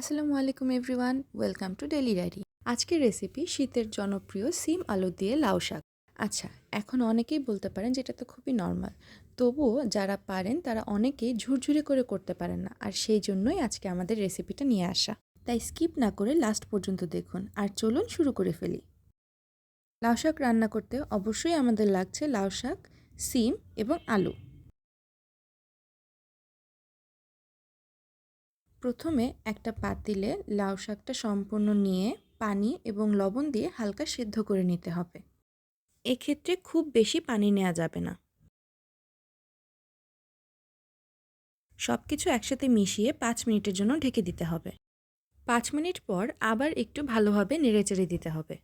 আসসালামু আলাইকুম everyone, welcome to daily diary. আজকের রেসিপি শীতের জনপ্রিয় সিম আলু দিয়ে লাউ শাক। আচ্ছা, এখন অনেকেই বলতে পারেন যে এটা তো খুবই নর্মাল, তবুও যারা পারেন তারা অনেকেই ঝুরঝুরে করে করতে পারেন না, আর সেই জন্যই আজকে আমাদের রেসিপিটা নিয়ে আসা। তাই স্কিপ না করে লাস্ট পর্যন্ত দেখুন, আর চলুন শুরু করে ফেলি। লাউ শাক রান্না করতে অবশ্যই আমাদের লাগছে লাউ শাক, সিম এবং আলু। প্রথমে একটা পাতিলে লাউ শাকটা সম্পূর্ণ নিয়ে পানি এবং লবণ দিয়ে হালকা সেদ্ধ করে নিতে হবে। এক্ষেত্রে খুব বেশি পানি নেওয়া যাবে না। সব কিছু একসাথে মিশিয়ে 5 মিনিটের জন্য ঢেকে দিতে হবে। 5 মিনিট পর আবার একটু ভালোভাবে নেড়েচেড়ে দিতে হবে।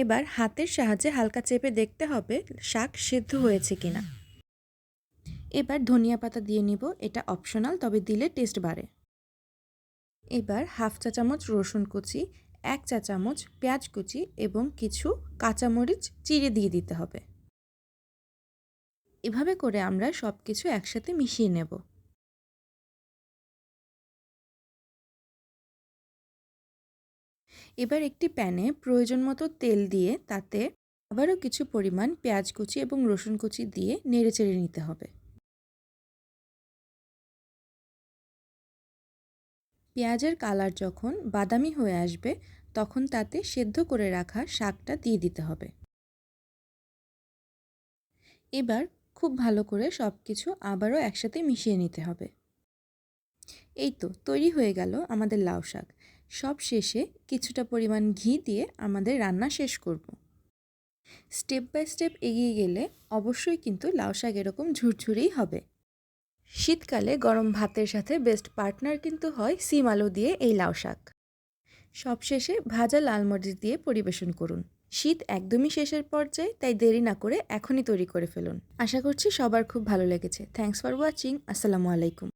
এবার হাতের সাহায্যে হালকা চেপে দেখতে হবে শাক সেদ্ধ হয়েছে কিনা। এবার ধনিয়া পাতা দিয়ে নিব, এটা অপশনাল, তবে দিলে টেস্ট বাড়ে। এবার হাফ চা চামচ রসুন কুচি, 1 চা চামচ পেঁয়াজ কুচি এবং কিছু কাঁচামরিচ চিড়ে দিয়ে দিতে হবে। এভাবে করে আমরা সব কিছু একসাথে মিশিয়ে নেব। এবার একটি প্যানে প্রয়োজন মতো তেল দিয়ে তাতে আবারও কিছু পরিমাণ পেঁয়াজ কুচি এবং রসুন কুচি দিয়ে নেড়েচেড়ে নিতে হবে। পেঁয়াজের কালার যখন বাদামি হয়ে আসবে তখন তাতে সেদ্ধ করে রাখা শাকটা দিয়ে দিতে হবে। এবার খুব ভালো করে সব কিছু আবারও একসাথে মিশিয়ে নিতে হবে। এই তো তৈরি হয়ে গেল আমাদের লাউ শাক। সব শেষে কিছুটা পরিমাণ ঘি দিয়ে আমাদের রান্না শেষ করব। স্টেপ বাই স্টেপ এগিয়ে গেলে অবশ্যই কিন্তু লাউ শাক এরকম ঝুরঝুরেই হবে। শীতকালে গরম ভাতের সাথে বেস্ট পার্টনার কিন্তু হয় সিম আলু দিয়ে এই লাউ শাক। সবশেষে ভাজা লাল মরিচ দিয়ে পরিবেশন করুন। শীত একদমই শেষের পর্যায়ে, তাই দেরি না করে এখনই তৈরি করে ফেলুন। আশা করছি সবার খুব ভালো লেগেছে। Thanks for watching. আসসালামু আলাইকুম।